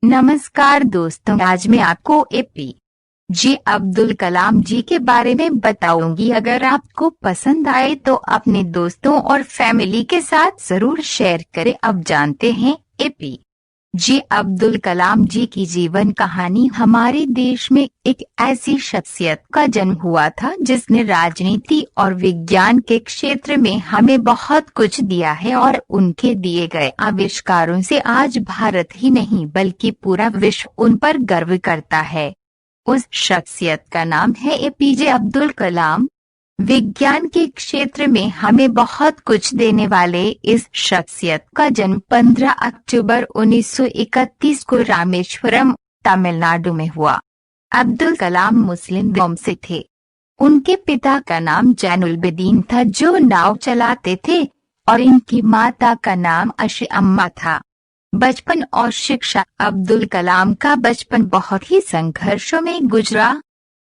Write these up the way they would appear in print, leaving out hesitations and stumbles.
नमस्कार दोस्तों, आज मैं आपको एपीजे अब्दुल कलाम जी के बारे में बताऊंगी। अगर आपको पसंद आए तो अपने दोस्तों और फैमिली के साथ जरूर शेयर करें। अब जानते हैं एपीजे अब्दुल कलाम जी की जीवन कहानी। हमारे देश में एक ऐसी शख्सियत का जन्म हुआ था जिसने राजनीति और विज्ञान के क्षेत्र में हमें बहुत कुछ दिया है और उनके दिए गए आविष्कारों से आज भारत ही नहीं बल्कि पूरा विश्व उन पर गर्व करता है। उस शख्सियत का नाम है एपीजे अब्दुल कलाम। विज्ञान के क्षेत्र में हमें बहुत कुछ देने वाले इस शख्सियत का जन्म 15 अक्टूबर 1931 को रामेश्वरम, तमिलनाडु में हुआ। अब्दुल कलाम मुस्लिम वंश से थे। उनके पिता का नाम जैनुलबेदीन था जो नाव चलाते थे और इनकी माता का नाम अम्मा था। बचपन और शिक्षा। अब्दुल कलाम का बचपन बहुत ही संघर्षों में गुजरा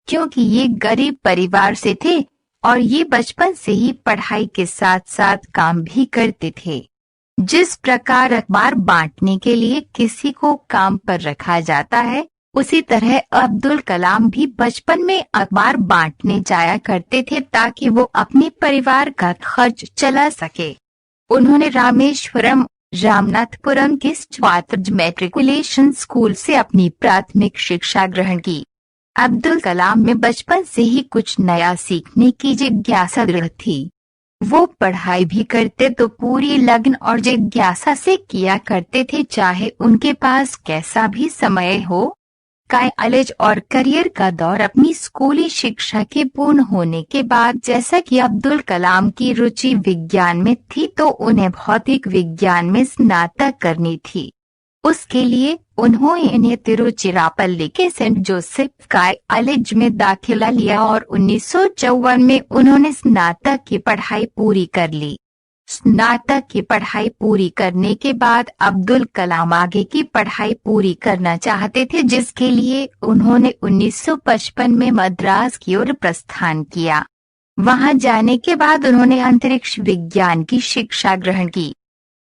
क्योंकि ये गरीब परिवार से थे और ये बचपन से ही पढ़ाई के साथ साथ काम भी करते थे। जिस प्रकार अखबार बांटने के लिए किसी को काम पर रखा जाता है, उसी तरह अब्दुल कलाम भी बचपन में अखबार बांटने जाया करते थे ताकि वो अपने परिवार का खर्च चला सके। उन्होंने रामेश्वरम, रामनाथपुरम के स्वायत्त मैट्रिकुलेशन स्कूल से अपनी प्राथमिक शिक्षा ग्रहण की। अब्दुल कलाम में बचपन से ही कुछ नया सीखने की जिज्ञासा दृढ़ थी। वो पढ़ाई भी करते तो पूरी लगन और जिज्ञासा से किया करते थे, चाहे उनके पास कैसा भी समय हो। कॉलेज और करियर का दौर। अपनी स्कूली शिक्षा के पूर्ण होने के बाद जैसा कि अब्दुल कलाम की रुचि विज्ञान में थी तो उन्हें भौतिक विज्ञान में स्नातक करनी थी। उसके लिए उन्होंने तिरुचिरापल्ली के सेंट जोसेफ कॉलेज में दाखिला लिया और 1954 में उन्होंने स्नातक की पढ़ाई पूरी कर ली। स्नातक की पढ़ाई पूरी करने के बाद अब्दुल कलाम आगे की पढ़ाई पूरी करना चाहते थे, जिसके लिए उन्होंने 1955 में मद्रास की ओर प्रस्थान किया। वहां जाने के बाद उन्होंने अंतरिक्ष विज्ञान की शिक्षा ग्रहण की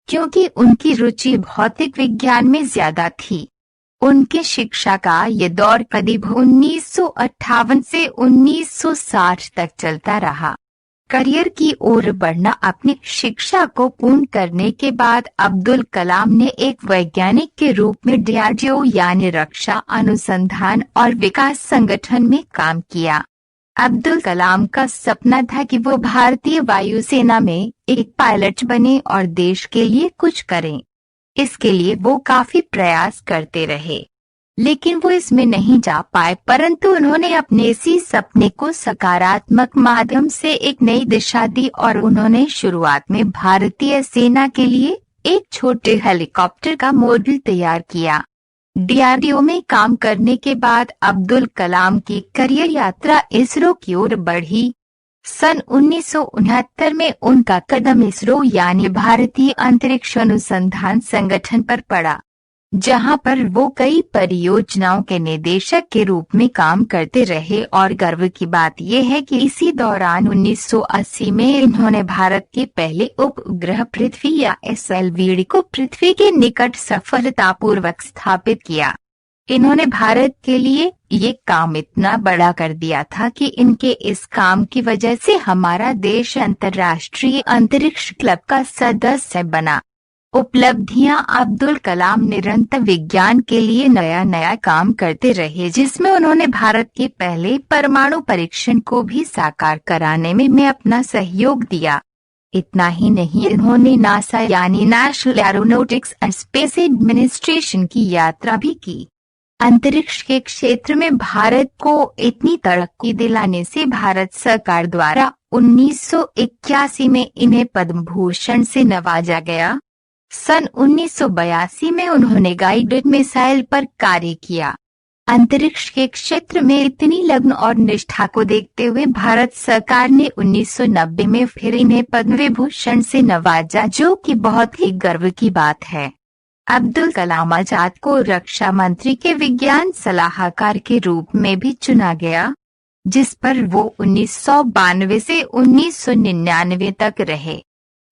क्योंकि उनकी रुचि भौतिक विज्ञान में ज्यादा थी। उनके शिक्षा का ये दौर करीब 1958 से 1960 तक चलता रहा। करियर की ओर बढ़ना। अपनी शिक्षा को पूर्ण करने के बाद अब्दुल कलाम ने एक वैज्ञानिक के रूप में डीआरडीओ यानी रक्षा अनुसंधान और विकास संगठन में काम किया। अब्दुल कलाम का सपना था कि वो भारतीय वायुसेना में एक पायलट बने और देश के लिए कुछ करें। इसके लिए वो काफी प्रयास करते रहे, लेकिन वो इसमें नहीं जा पाए, परंतु उन्होंने अपने इसी सपने को सकारात्मक माध्यम से एक नई दिशा दी और उन्होंने शुरुआत में भारतीय सेना के लिए एक छोटे हेलीकॉप्टर का मॉडल तैयार किया। डीआरडीओ में काम करने के बाद अब्दुल कलाम की करियर यात्रा इसरो की ओर बढ़ी। सन 1969 में उनका कदम इसरो यानी भारतीय अंतरिक्ष अनुसंधान संगठन पर पड़ा, जहां पर वो कई परियोजनाओं के निदेशक के रूप में काम करते रहे। और गर्व की बात यह है कि इसी दौरान 1980 में इन्होंने भारत के पहले उपग्रह पृथ्वी या एसएलवी को पृथ्वी के निकट सफलतापूर्वक स्थापित किया। इन्होंने भारत के लिए ये काम इतना बड़ा कर दिया था कि इनके इस काम की वजह से हमारा देश अंतर्राष्ट्रीय अंतरिक्ष क्लब का सदस्य बना। उपलब्धियां। अब्दुल कलाम निरंतर विज्ञान के लिए नया नया काम करते रहे, जिसमें उन्होंने भारत के पहले परमाणु परीक्षण को भी साकार कराने में अपना सहयोग दिया। इतना ही नहीं, इन्होंने नासा यानी national aeronautics and space administration की यात्रा भी की। अंतरिक्ष के क्षेत्र में भारत को इतनी तरक्की दिलाने से भारत सरकार द्वारा 1981 में इन्हें पद्म भूषण से नवाजा गया। सन 1982 में उन्होंने गाइडेड मिसाइल पर कार्य किया। अंतरिक्ष के क्षेत्र में इतनी लगन और निष्ठा को देखते हुए भारत सरकार ने 1990 में फिर इन्हें पद्म विभूषण से नवाजा, जो कि बहुत ही गर्व की बात है। अब्दुल कलाम आजाद को रक्षा मंत्री के विज्ञान सलाहकार के रूप में भी चुना गया, जिस पर वो 1992 से 1999 तक रहे।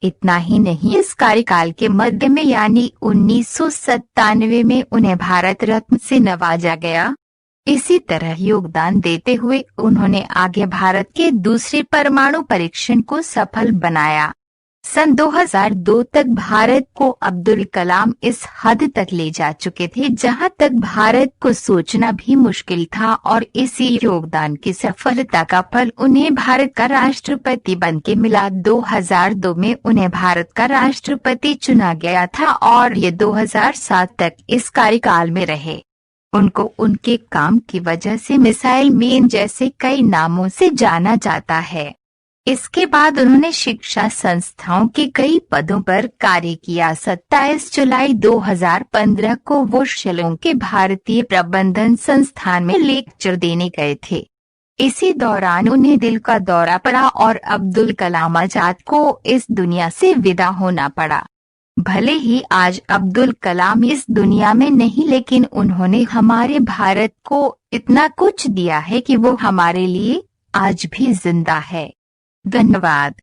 इतना ही नहीं, इस कार्यकाल के मध्य में यानी 1997 में उन्हें भारत रत्न से नवाजा गया। इसी तरह योगदान देते हुए उन्होंने आगे भारत के दूसरे परमाणु परीक्षण को सफल बनाया। सन 2002 तक भारत को अब्दुल कलाम इस हद तक ले जा चुके थे जहां तक भारत को सोचना भी मुश्किल था, और इसी योगदान की सफलता का फल उन्हें भारत का राष्ट्रपति बनके मिला। 2002 में उन्हें भारत का राष्ट्रपति चुना गया था और ये 2007 तक इस कार्यकाल में रहे। उनको उनके काम की वजह से मिसाइल मैन जैसे कई नामों से जाना जाता है। इसके बाद उन्होंने शिक्षा संस्थाओं के कई पदों पर कार्य किया। 27 जुलाई 2015 को वो शिलोंग के भारतीय प्रबंधन संस्थान में लेक्चर देने गए थे। इसी दौरान उन्हें दिल का दौरा पड़ा और अब्दुल कलाम आजाद को इस दुनिया से विदा होना पड़ा। भले ही आज अब्दुल कलाम इस दुनिया में नहीं, लेकिन उन्होंने हमारे भारत को इतना कुछ दिया है कि वो हमारे लिए आज भी जिंदा है। धन्यवाद।